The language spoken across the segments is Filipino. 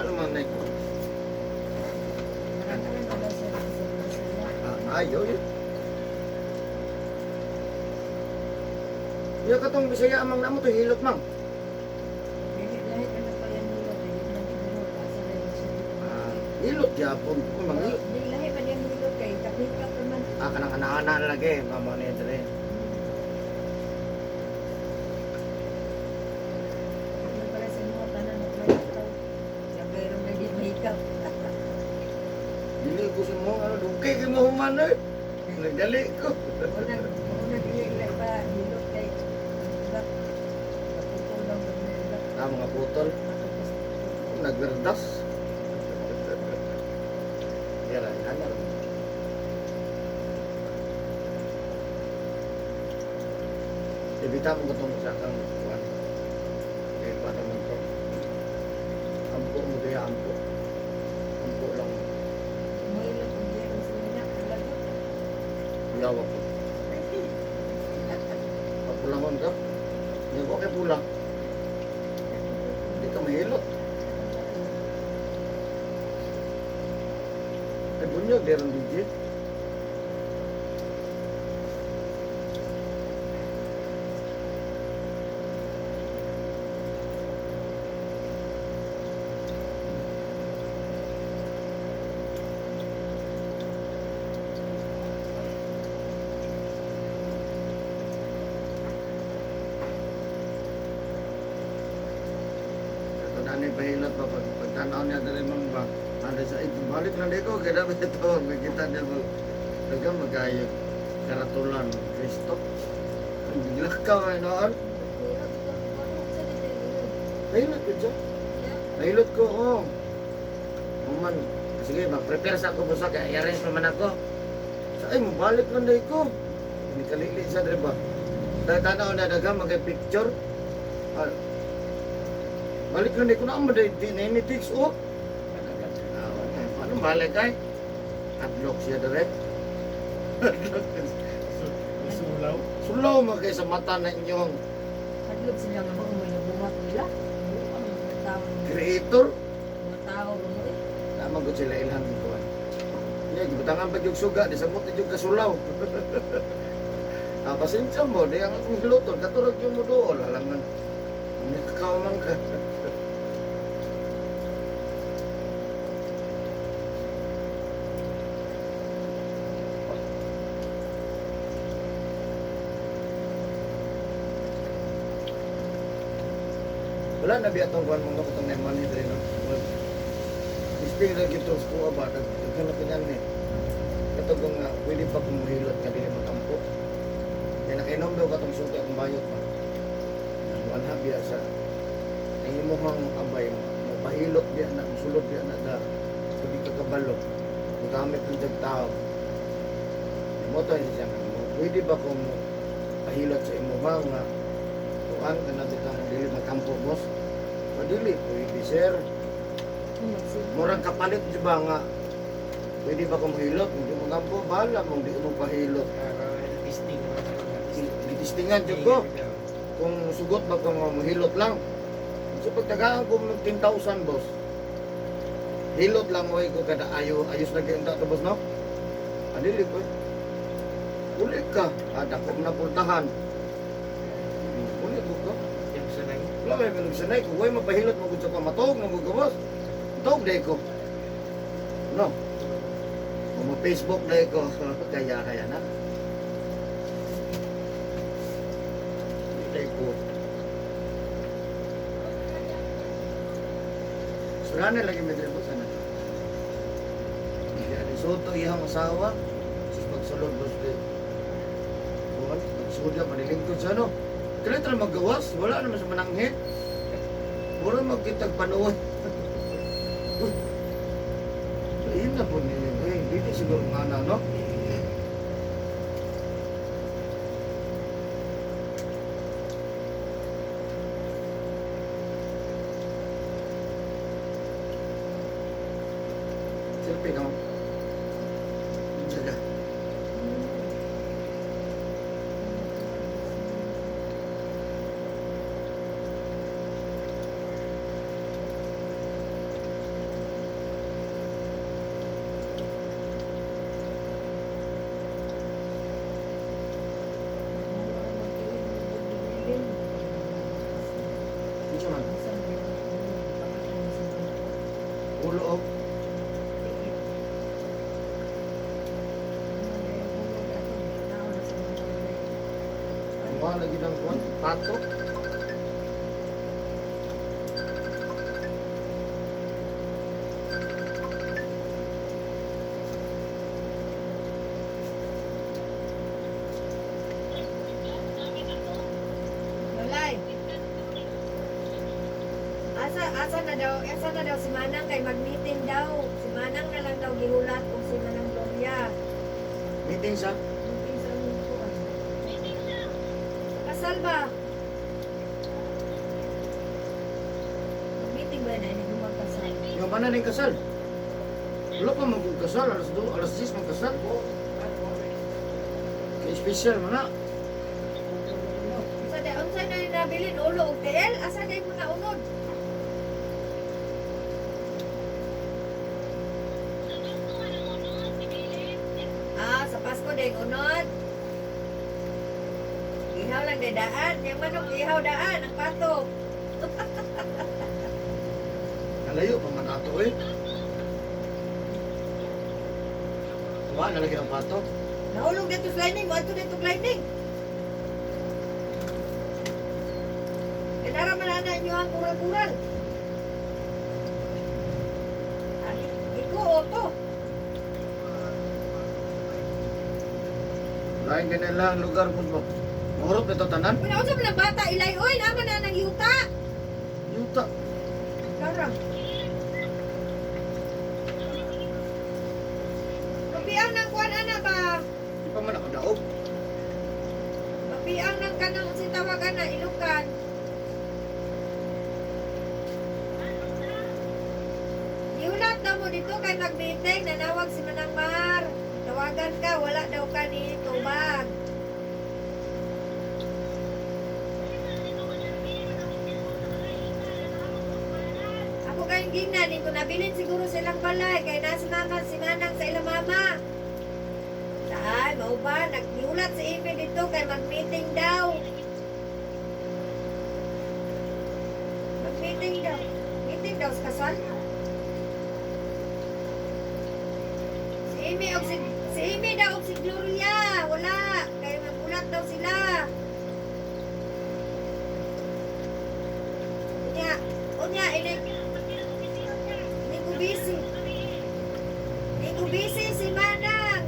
naman na ito. Marami wala siya sa sila. Ayaw yun. Yung katong Bisaya amang namo to hilot mang. Lahit ano pa yan nila, lahit ng hilot, asa na yung sila. Hilot yapon ko mang hilot. Di lahit pa yung hilot kay kapit-kap naman. Kanang ana-ana lagi mamo ni dre. Ano pala sa mga tanan ng malakaw. Siya mayroong nag-makeup. Dili ko sa mo ano dugay kay mo human eh. Nagdali ko. Una dili pa hilot kay ibat. Naputol lang ng nila. Mga putol nagverdas. Yara ana. Ibita mo katong sa kang kuan. Kaya pa naman to. Ampo mo diya ampo. Ampo lang. Mahilot ang diyan sa nila. Lagot. Yawa ko. Papulahon ka. Yan ko kay pula. Hindi ka mahilot. Ay bunyog, deron digit. Ani bahilot pa pagtanaw niya dali mang ba ada sa ito balik lang dito kaya dapat ito makita niya mo dagang magayo karatulan Kristo gilak ka ay noon bahilot ko siya bahilot ko man sige mag-prepare sa ako busa kaya i-arrange naman ako sa ay mabalik lang dito ko hindi kalili sa diba tanaw na dagang mag-picture balik lang di ko na ang maday, di na initics o. Paano balik ay? Adlock siya direct. Sulaw. Sulaw magkay sa mata na inyong Hadlog sila nga mga may nabuhat nila. Mga tao. creator. Mga tao mo eh. Tama ko sila ilhan ko. Iya, gibutangan ba yung suga, di samot yung kasulaw. Pasensya mo, di ang akong hiluton, katurag yung mo doon, alangan. Hindi kakawang ka. Wala na biya itong kuwan mga katong naman ni Dreno. Isting na gito sa kuwa ba, naghanap yan ni. Ito kung pwede pa kumuhilot nga din matampo. Kaya nakainom daw katong suki akong bayot pa. Wala biya sa nangimuhang abay mo. Mapahilot biya na, musulot biya na da. Hindi ka kabalo. Magamit ng tagtao. Mo to siya nga. Pwede ba kung pahilot sa imuhang nga tuan ka na bitang dili matampo boss. Madili, pwede sir. Murang kapalit di ba nga pwede ba kung mahilot? Hindi mo gampo, bahala mong di mo pahilot. Gitistingan dyan ko. Kung sugot ba kung mahilot lang. So pagtagaan ko ng 10,000 boss. Hilot lang way ko kada ayos na kayo ta boss no? Adili ko. Uli ka, ada ko na pultahan. Uli ko. Wala may pinagsanay ko. Huwag mapahilot mo sa pamatog ng mga boss. Tog day ko. No? Kung ma-Facebook day ko, kaya na. Day ko. Surana lagi may drebo sana. Hindi soto iyang asawa. Sus pagsulod boss day. Buwan, pagsulod manilingkod sa ano. Kailan tayo maggawas? Wala naman sa mananghit. Wala magkitag panood. Ayun na po niya. Dito siguro nga na, no? Selfie, no? Diyan. ulo oh. Mga lagi ng kuwan, pato. Walay. Asa na daw si Manang kay mag-meeting daw. Si Manang na lang daw gihulat kung si Manang Gloria. Meeting sa Meeting sa aming kuwan. Kasal ba? Meeting ba na hindi magkasal? yung mana ning kasal. Wala pa magkasal, alas 2, alas 6 magkasal. Kay special man na. Unsa na nabilin ulo og TL? Asa day mo na unod? Sa Pasko day unod. Ihaw lang day daan, yung manok ihaw daan ang pato. Nalayo pa man ato eh. Tuwa, nalagyan ng pato. Nahulog dito sa lining, mo ato dito lining. Kinara man na inyo ang kural-kural. Iko oto. Lain ganyan lang lugar po ba? Mahurot ito tanan. Kung nausap ng bata, ilay, oy, naman na ng yuta. Yuta. Karang. Mapiang ng kuwan, ana ba? Di pa man nakadaog. Mapiang ng kanang si tawagan na ilukan. Iulat daw mo dito kay nag-meeting, nanawag si Manang Mar. Tawagan ka, wala daw ka ni tubag. Ako kayong gina, di ko nabilin siguro silang balay, kay nasa mama si Manang sa ilang mama. Saan, mau ba? Nag-iulat si Amy dito kay mag-meeting daw. Mag-meeting daw. Meeting daw sa kasal. Si Amy daw og si Gloria. Wala. Kaya magulat daw sila. Unya, ini ko busy. Ini ko busy si Manang.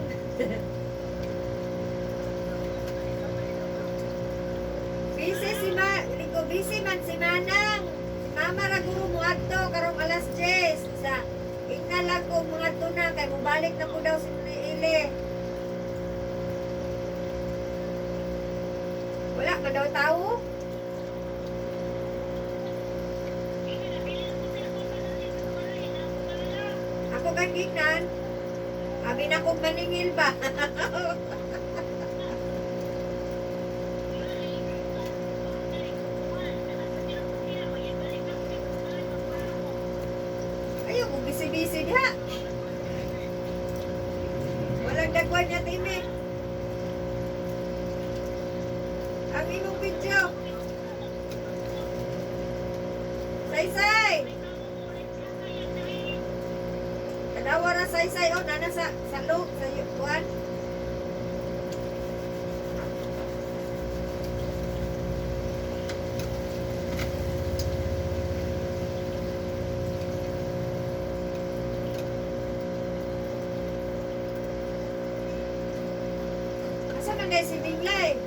Ini ko busy man si Manang. Si Mama raguro mo adto karong alas 10. Sa ingna lang ko mga tuna kay mobalik na ko daw si Ili. Wala ba daw tao? Ako kang gignan. Abi na kong maningil ba? Ayaw mo busy-busy diha. Walang dagwan niya, Timmy. Ang imong video. Say-say! Kadawa na say-say. O, nana sa loob, sa yukuan. Asa man dahil si Binglay?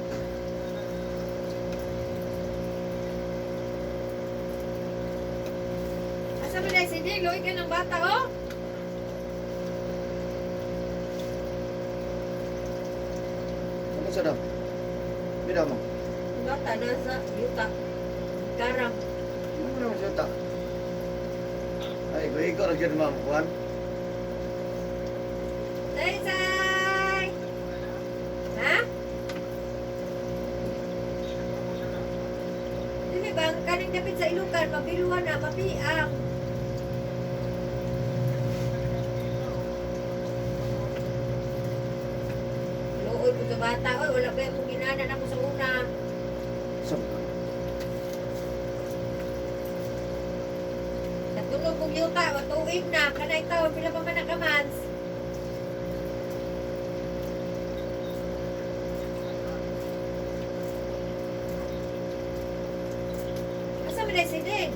Asa man dahil si Ding? Luwi ka ng bata, oh? Ano sa dam? Bida mo. Ang bata nasa yuta. Karang. Ano naman siya ta? Ay, ko rin dyan mga kuwan. Say-say! Ha? Dili ba, ang kaning dapit sa ilukan, mabiluan na, mapiang. Luoy ko sa bata, oy, wala ba yung ginanan ako sa una. Saan? Natulog ko akong yuta, matuig na, kanay taon, pila pa man nakamans. Asa man na sinig?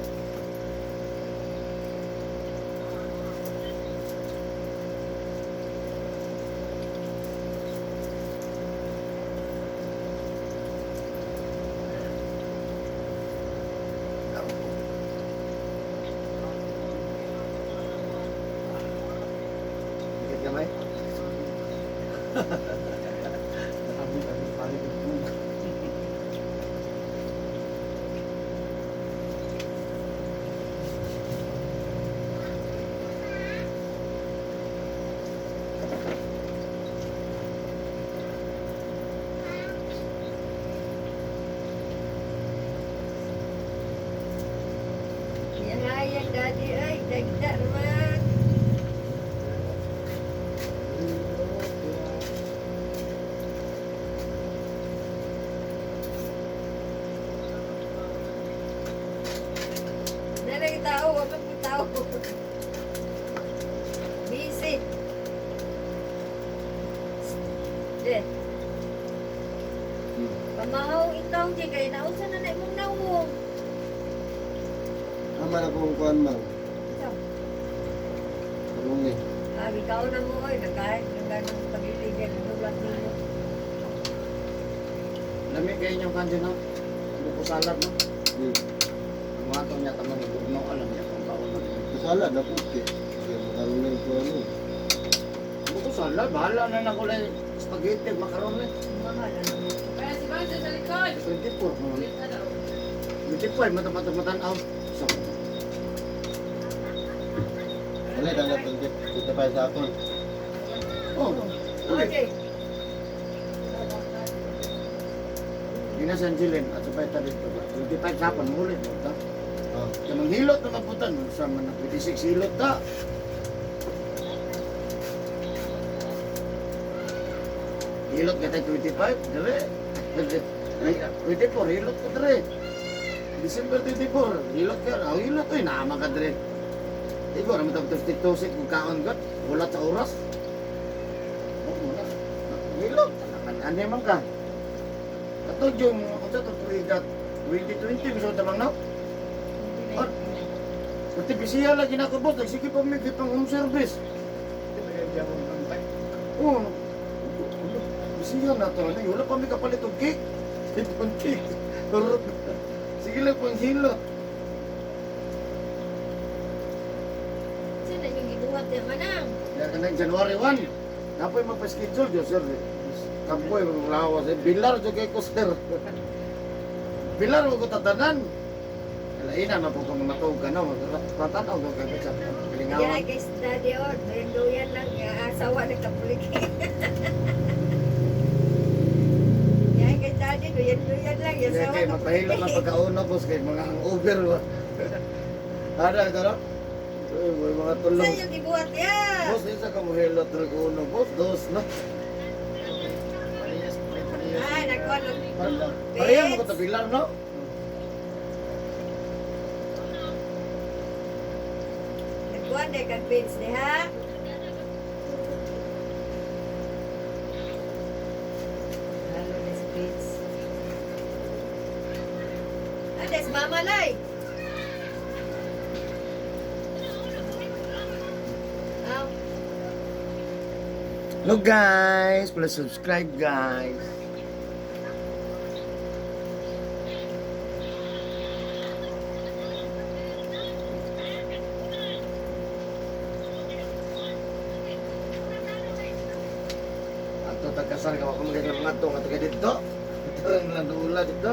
Dikit gamay. Nakabit pangit yung tubig. Yan nga yan, daddy, ay, dagdag man. Nanay tao, wag mo tao. Busy. Eh, pamahaw ikaw, di kayo nausa na na mong nawong. Ama na kung kuhan man. Ikaw, Rumi. ikaw na mo, oy, nagkahit ng ganong pag-ibigay, nulat ninyo. Lamig kayo yung kanjo no? Buko salad no? Ang mga ito niya tamang igugno, alam niya kung kaon na niya. Kasala na puti. Kaya makaroon na yung kuhan mo. Buko salad, bahala na na kulay spaghetti, macaroni. Mahal, ano mo. Kaya si Banjo sa likod. 24 mo. Wait, ano? 25, mata-mata-matanaw. So, Wala, tanggap ng tip. Kita pa sa aton. oh, ulit. Okay. Hindi na San Jilin, at sabay ta dito. 25 sapon, mulit mo ta. Ah. Kaya manghilot na maputan, sa man na 26 hilot ta. Hilot ka tayo 25, dali. 24, hilot ka dali. December 24, hilot ka. Oh, hilot to, naama ka dali. Igo, naman tapos tiktok kung kaon ka, wala sa oras. Oh, wala. Hilot, ano man ka. Katod yung, kung sa ito, 2020, gusto ko tamang na. Ah. Pati bisiya lagi na ako, boss. Nagsige pa may kitang home service. Oo. Bisiya na ito. Wala pa may kapalit ng cake. Itong cake. Sige lang pang hilot. Sino yung gibuhat niya manang? Kaya ka na January 1. Napoy mapaschedule dyan, sir. Kampoy, mga lawas. Bilar dyan kay ko, sir. Bilar mo ko tatanan. Kalaina na po kung matawag ka na. Tatanaw ko kayo sa Yan pilingawan. kay daddy or, duyan lang, asawa na kapuliki. Yan kay daddy, duyan lang, Kaya asawa kayo magpahilot ng pagkauna, boss. Kaya mga hangover. Ada, ito na. May mga tulong. Saan yung gibuhat niya? Boss, isa ka mo hilot ng uno. Boss, dos na. Ay, nagkuhan ng Pareha mo ko ito bilar, no? nagkuhan na kag Vince ni ha? Halo na si Vince. Ah, des mama lay. Ah, Hello guys, please subscribe guys. Ato tagasan ka ako magiging mga to, ato ka dito. Tarang lang doon dito.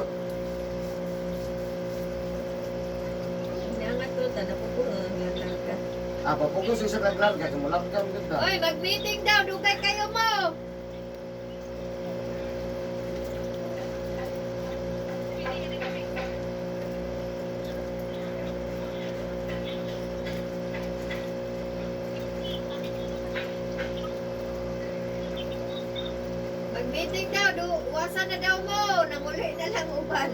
inangat ko, tanda po po, lang ka. Apa po ko sa naglan ka, kumulap ka mo dito. Oy, mag-meeting daw, dugay kayo mo. Mag-meeting daw, wasa na daw mo, namuli na lang uban.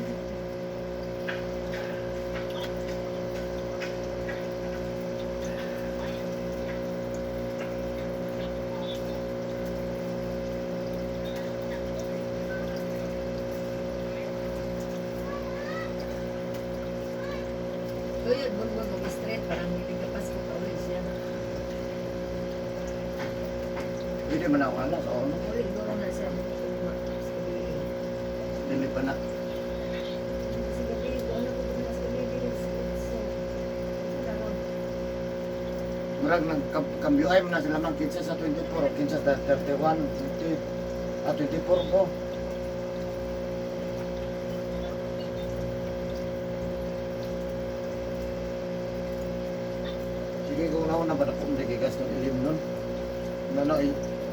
Tuyod, bunbun, mag-straight, parang hindi ka pasko ka ulit siya. Hindi man ako anak. Oo, no? Uli, guro na siya. Dili pa na. Sa gabi, ano ko na sa gabi, Murag nagkambyo ay mo na sila mang kinsa sa 24, kinsa sa 31, 20, 24 ko. Sige kung nauna ba na kung nagigas ng ilim nun. Ano,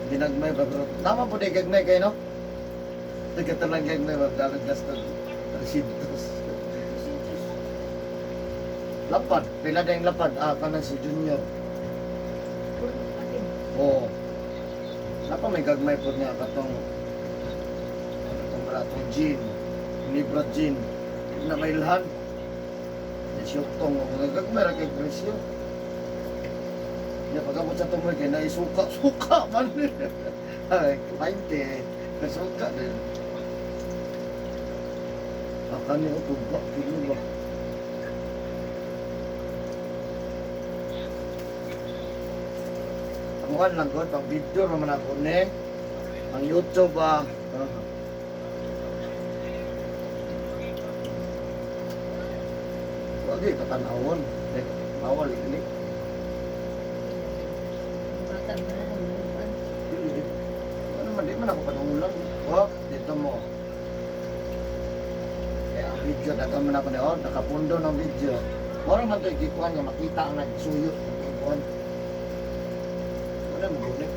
dinagmay ba? Pero tama po gagmay kayo, no? Nagkatalang gagmay ba? Dalagas ng residuos. Lapad, pila na yung lapad. Ah, kanan si Junior. Oo. Napa may gagmay po niya katong katong gin, libra gin na may ilhan. Nasyuktong ako nagagmay ra kay presyo. Ya pagabot sa tumoy kay naisuka man. Ay, 20 kasuka din. Akan ni utubak kilo ba? Amukan lang ko, pang video naman ako ni ang YouTube Wagi katanawon. Bawal ini. Bata ba na naman? Ano man, di man ako panulang. Oh, dito mo. Kaya ang video, dagan man ako ni nakapundo ng video. Mara man ito ikikuhan nga makita ang nagsuyot ng ikikuhan. Wala mo gulik.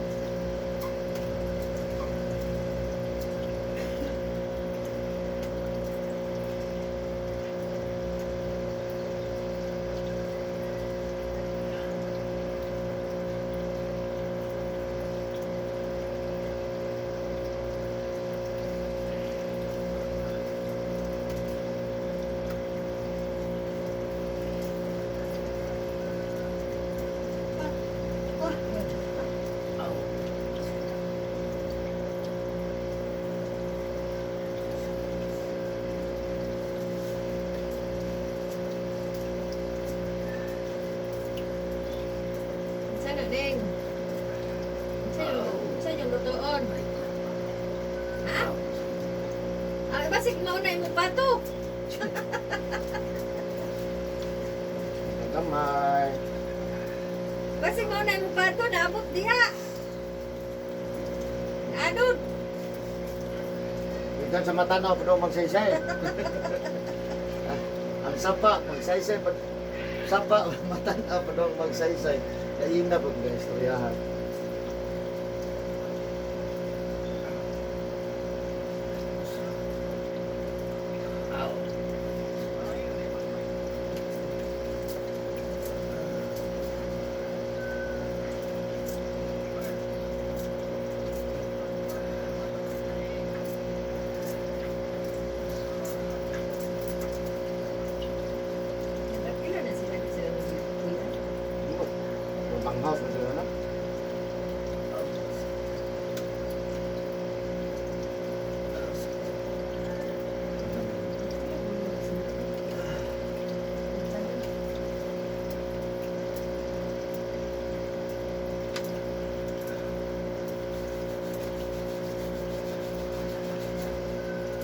Sana ding. Saan yung lutoon? Ha? Ah, basig mauna yung pato. Kamay. Basig mauna yung pato, naabot diha. Anod. Ikan sa mata na, pero magsaysay. Ang sapa, magsaysay. Sapa, mata na, pero magsaysay. Kain na pag istoryahan. Pila na sila sa kuya. Bang house na sila na.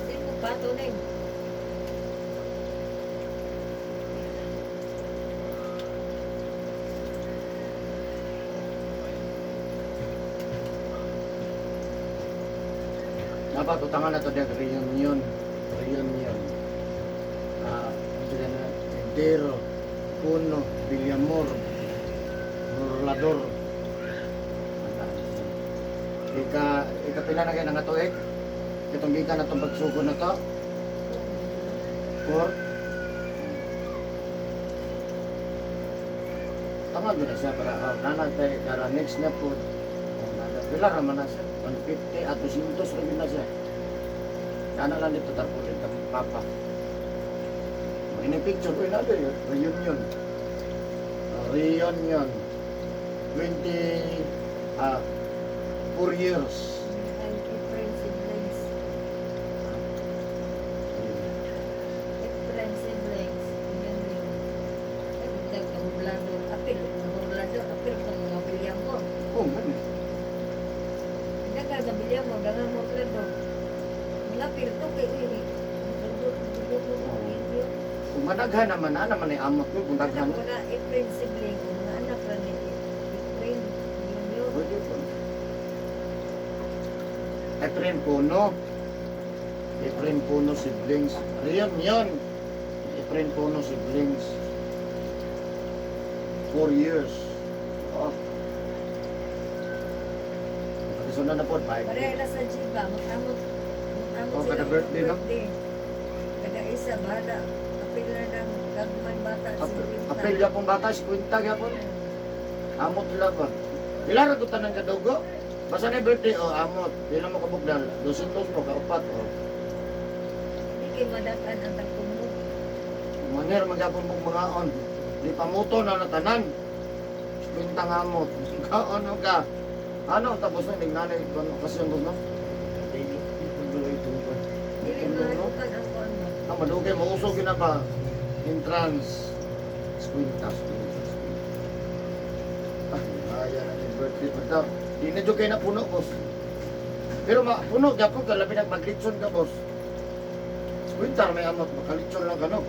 Hindi mo pato na yun. Dapat utangan na ito ng reunion. Reunion. Ang sila na, Entero, Puno, Villamor, Norlador. Ikapila na kayo ng atuig. Itong gika na itong pagsugo na to. Or, tama yun na siya para nanagtay para next na po. Pila naman na siya. 150 at 200 rin na siya. Sana lang dito tarpulin kami papa. Ini picture ko na yun. Reunion. Reunion. 4 years. Different siblings. Different siblings. Yun yun. apil, Orlando, apil kung mga William mo. Oh, man. Dagan sa William mo, dagan mo Orlando. Mga apil to kay uy. Kung madaghan naman, naman ay amot mo, kung daghan. Mga Efrain sibling, mga anak ra ni Efrain, Junior. Pwede po. Efren Puno. Efren Puno siblings. Ayun, yun. Efren Puno siblings. 4 years. Oh. Sunod na po, 5 Pareha years. na sa Jiba, mag-amot Oh, kada sila birthday, no? Kada isa, bahala. Apil na ng gagman bata si Winta. Apel yapon bata, 50 yapon. Amot sila ba? Ilan ragutan ng kadugo? Basta na birthday, oh, amot. Ilan mo kabugdal? 200 mo, kaupat, oh. Hindi kayo madakan ang tagtumunog. Manir, magyapon mong mga on. Di pamuto na natanan. 50 amot. Ano ka? Ano, tapos na, nagnanay, kasi yung no? Dili Ano, no? mahalukan ang kondo. Ang madugay, mausog yun na ba? Entrance. Squintas. Ayan ang yung birthday pa daw. Di na dyan kayo na puno, boss. Pero puno, gapon ka, labi nagmaglitson ka, boss. Squintar, may amot, makalitson lang ka, no?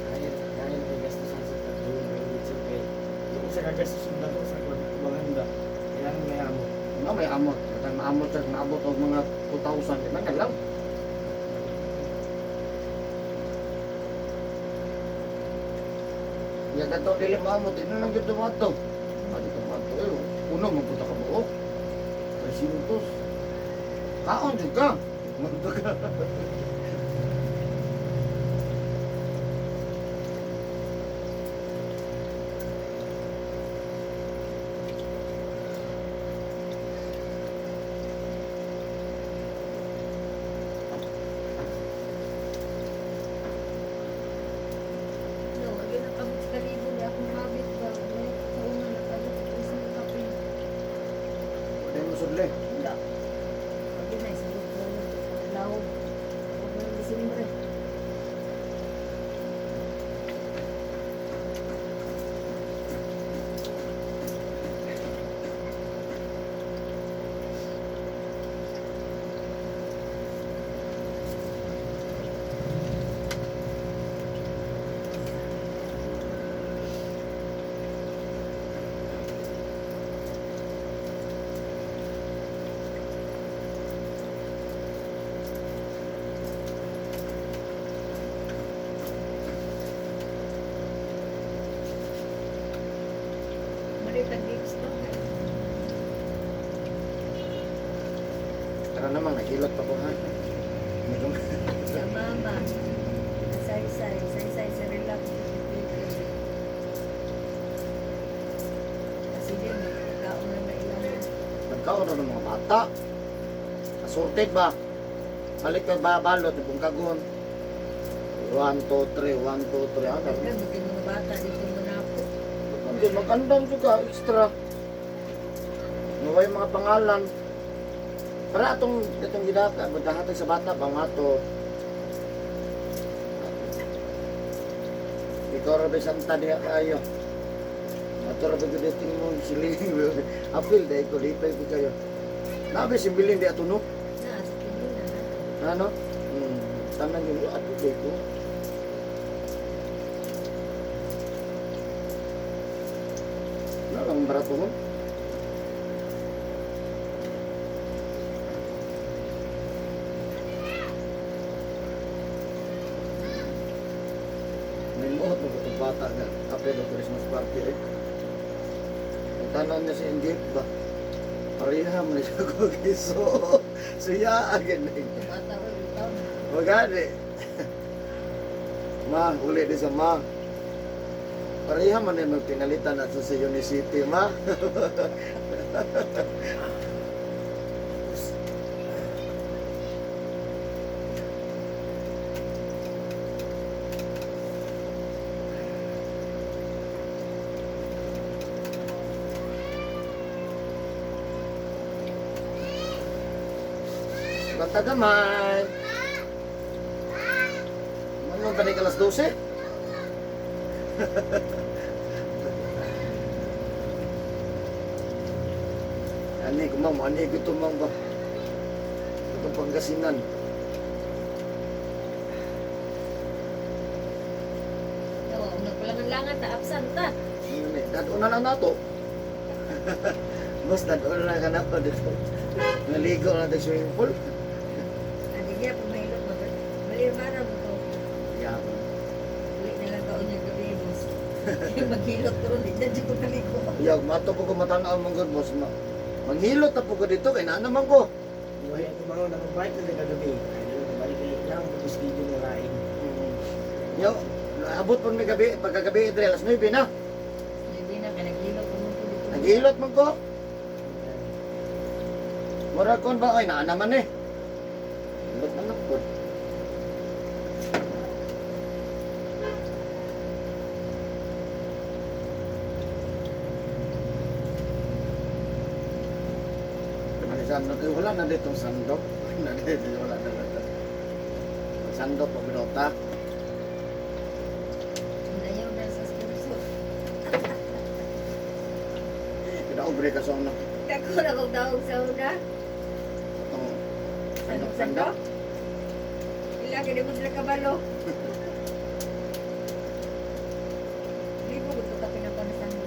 Kaya nagagastos sa pagdulong ng YouTube kay yung sa gagastos ng dalo sa maganda. Kaya may amo. No, may amot. Kaya maamot siya, maabot o mga 2,000. Di ba, lang. Ya gato dili maamot, ino lang gyud tumato. Adi tumato eh, puno magpunta ka buok. 300. Kaon jud ka. Magpunta ka. No, wagi na kamot sa kalibo di akong mabit ba. May sa una na kamot sa isang kapin. Wala mo sudle. Wala. Wagi na isang lao. Wag na Disimbre. Maritag gigs to. Tara namang nagilot pa ko ha. Sa mama. Saysay sa relax. Kasi din, kaon na na ilang Nagkaon na ng mga bata. Assorted ba? Balik ka ba balot kung kagon. 1 2 3 1 2 3 ah. Kaya bukin mga bata dito muna ako. Hindi, magandang juga, extra. Naway mga pangalan. Para itong gidaka, magdahatag sa bata, pangato. Ikaw rabi santa diha kayo. Ato rabi guditing mo, siling. Apil, dahil ko, lipay ko kayo. Nabi, simbilin di ato no? Na, sa pinina na. Ano? Tanan yun, ato dahil ko. Ano lang barato mo? May muot mo itong bata na after the Christmas party eh. Ang tanan niya si Engage ba? Pariha mo na siya kukiso. Suya agad na ito. Bata ko, ikaw na. Magani. Ma, uli di sa ma. Pariha man na magpinalitan at sa Unicity, ma. Bata gamay. Ano ba ni alas 12? Ani ko ma'am, ani ko ito ma'am ba? Itong Pangasinan. Oo, nagpalangan-langan ta absent ta. Dado na lang nato. Mas dado na lang ka na pa dito. Naligo na tayo swimming pool. Adi niya pag mahilot mo. Malibara mo to. Yeah. Ulit na lang taon yung gabi, boss. Maghilot ko rin, hindi dyan ko naligo. Yag, mato po ko matanaw mong good boss. Manghilot na po ko dito, kaya na naman ko. Buhay ito mga nag-bike na kagabi. Ay, balik lang ko schedule na lain. Yo, abot po may gabi, pagkagabi, Adre, alas 9 na. Hindi na, kaya naghilot ko nung dito. Naghilot man ko. Mura kon ba? Ay, naa naman eh. Hilot man ako. Sandok, wala na ditong sandok. Wala na dito, wala na dito. Sandok, pabinota. Ayaw na sa sponsor. Pinaubre ka sa una. Kako na kong daog sa una. Itong Sandok-sandok. sandok-sandok. Ilagi na mo sila kabalo. Hindi ko gusto ka pinapanasan mo.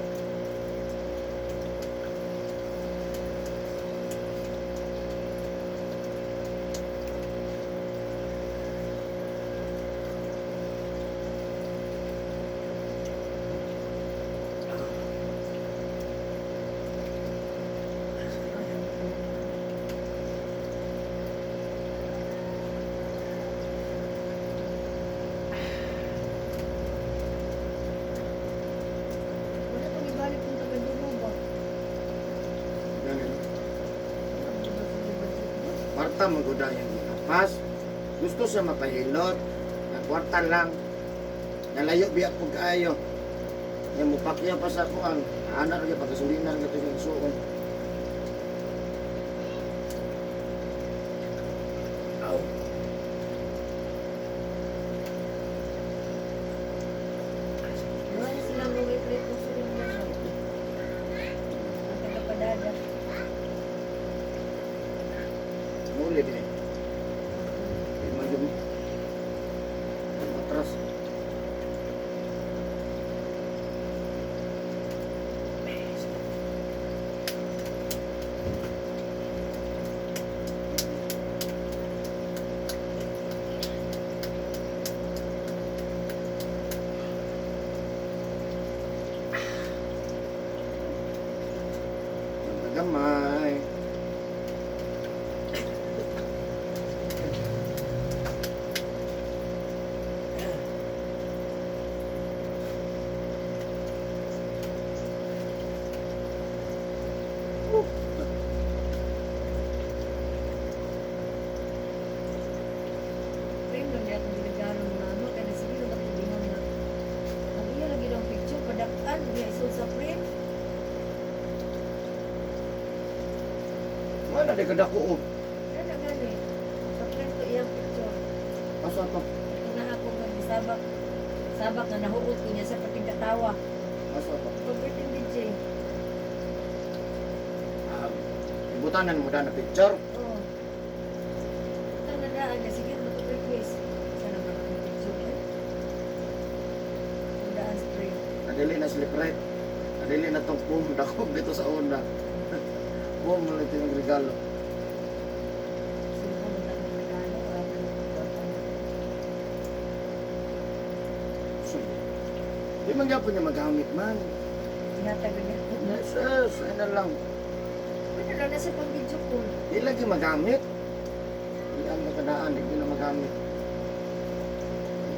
Wala pang ibalik kung taga-dumo ba? Ganun. Marta maguda yung ginapas. Gusto siya mapahilot. Nagkwarta lang. Nalayo biyak po kaayo. Yung mupakya pa sa kuang. Anak rin pagkasulinan ka ito yung suon. Aw. Wala silang uwi-uwi kung sila na. Ang taga-padada. Muli din eh. Medyo matras. Gamay. Frame lang niya kung ginagalang na ano. Kaya sige lang ako binang na. Ang iya lagi ng picture. Padaan. Niya isul sa frame. Mana di kadako oh. Kaya na gani. Sa frame ko iyang picture. Asa to? Ito na ako nga sabak. Sabak na nahuot ko niya sa pating katawa. Asa to? Pag-birthday DJ. Ibutanan mo na picture. Oo. Ito na daan niya. Sige, mag-request. Sana ba ang picture eh? Ang daan sa frame. Nadili na slip right. Nadili na tong pum dakog dito sa una. Pum mo lang yung regalo. Sino ko magdang regalo? Di man gyapon niya magamit man. Tinatagal niya. Yes, ayun na lang. Ano lang nasa pang video call. Di lagi magamit. Di ang nakadaan, di na magamit.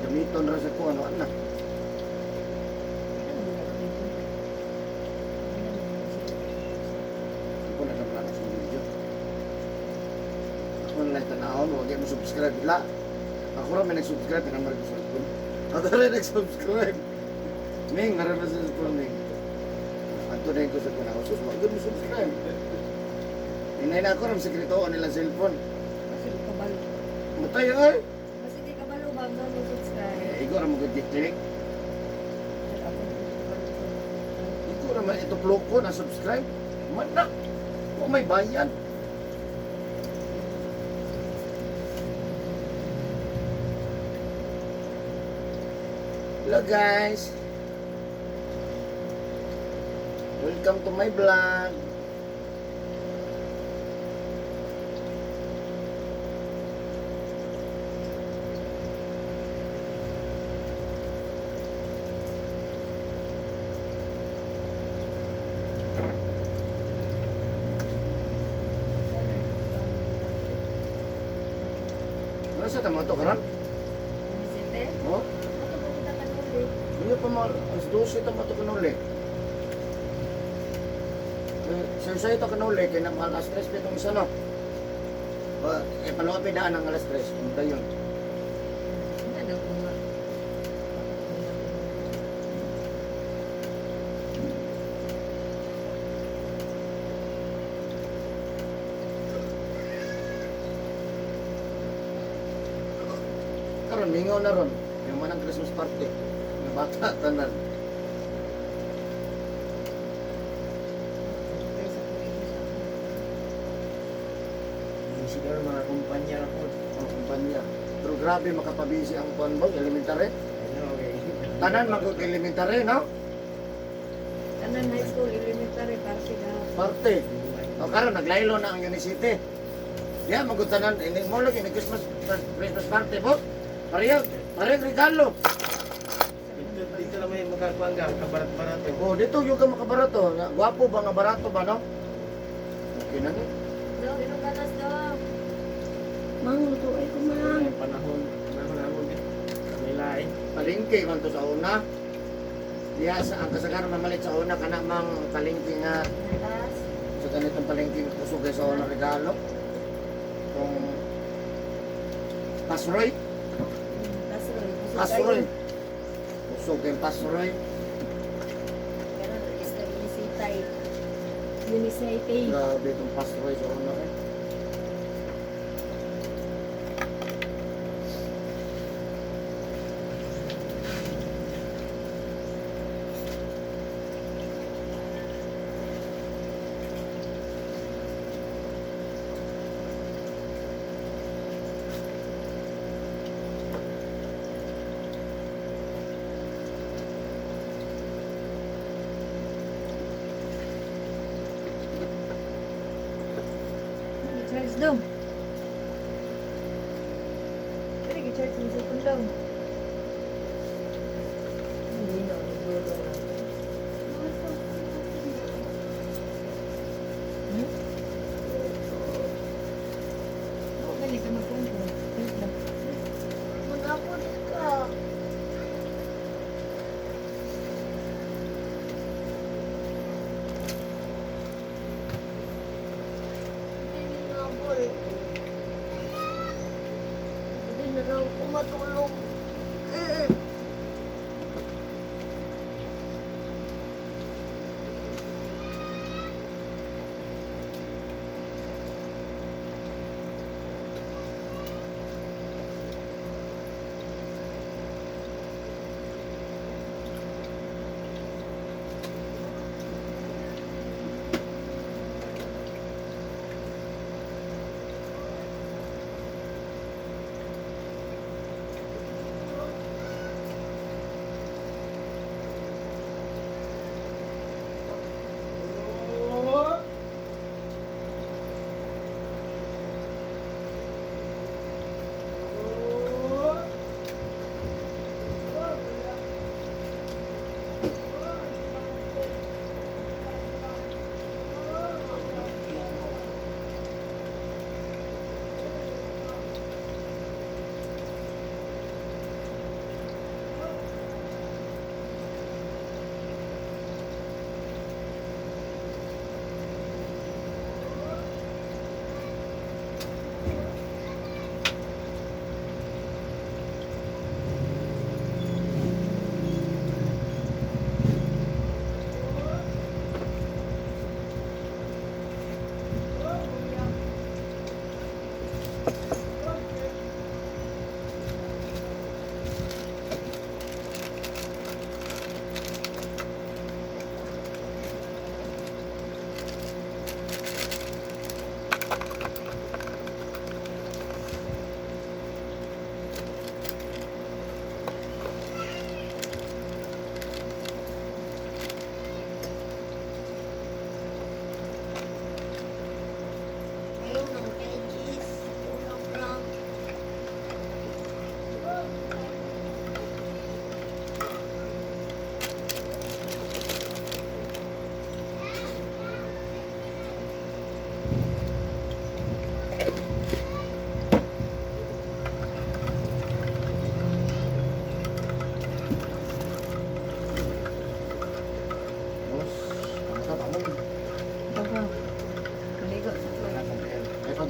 Gamiton ra sa ko ano na. Ako na naman sa video. Ako na lang tanawon, huwag mo subscribe bila. Ako rin may nag-subscribe, nakamar ko sa cellphone. Ako rin nag-subscribe. Ming, naran na sa cellphone, Ming. Anto na yung ko sa cellphone ako. Sus, huwag mo subscribe. Hinay na ako rin sekreto ko nilang cellphone. Kasi di kabalo. Matay ay. Kasi di kabalo ba mo subscribe. Ikaw rin mag-click. naman ito ko na subscribe. Manak. Kung may bayan. Hello guys. Welcome to my vlog. Ano sa tama ito karan? Sinte? Oh, Ako pupunta ka nuli. hindi pa mga alas 12 tama ito kanuli. Sa ito kanuli, kaya na mga alas 3 pitong isa no. Paluapin daan ang alas 3. Punta yun. Ano ko nga? Karon mingaw na ron. Yung manang Christmas party. Yung bata, tanan. Yung siguro mga kumpanya na po. Ang kumpanya. Pero grabe makapabisi ang Ponbog, elementary. Ano, okay. Tanan mag-elementary, no? Tanan high school, elementary, party daw. Party. O karon naglaylo na ang Unicity. Ya, magutanan ini mo lagi ni Christmas party po. Parehong regalo. Dito lang may magkakuan ka, kabarat-barat. Oh, dito yung ka makabarato. Gwapo ba nga barato ba, no? Okay na ni. No, inong ganas daw. Mangluto ay kumang. Panahon din. May lain. Palengke man to sa una. Diya sa ang kasagaran mamalit sa una kana mang palengke nga Natas. sa ganitong palengke kusog sa una regalo. Kung Pasroy, Pasroy. Pasroy. Kusog yung Pasroy. Ganun, is na inisitay. Unisitay. Grabe itong Pasroy sa una eh. Charge daw. Pwede i-charge mo sa phone daw. Hindi na, nagbulo na. Oo, galing ka mag-phone ko. Wait lang. Mag-apod ka. Hindi na abol. Hindi na lang ako matulog.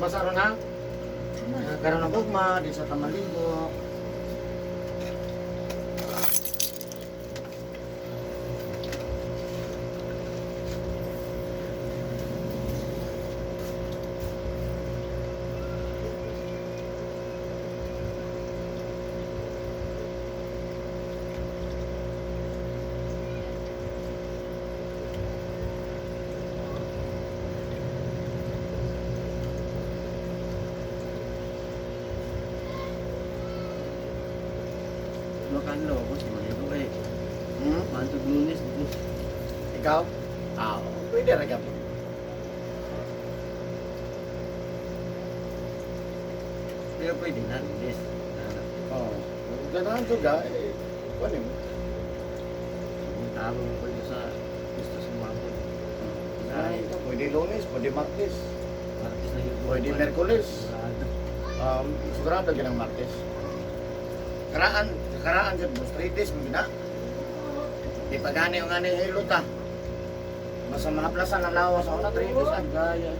basa ron ha. Karon na gugma di sa tamaligo. Makan lo, bos gimana itu Hmm? mantap lunes bos. Ikaw? Ah, pwede ra gyapon. Pero pwede na lunes. Oh, ganahan juga. Kunin mo. Talo ko ito sa gusto sumangkot. Ay, pwede Lunes, pwede Martes, Martes na yun. pwede Merkulis. Sarado. Sigurado ka ng Martes. Karaan dyan, boss, 3 days mo gina. Di pa gani yung gani hilot ah. Basta mahaplasan ang lawas ako na 3 days ah. Gaya.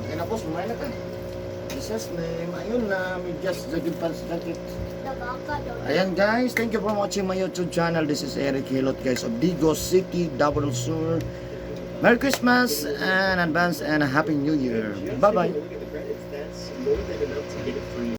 Okay na boss, lumayan na ka. Jesus name, ayun na, may just the pants jacket. Ayan guys, thank you for watching my YouTube channel. This is Eric Hilot guys of Digo City, Double Sur. Merry Christmas and advance and a Happy New Year. Bye bye.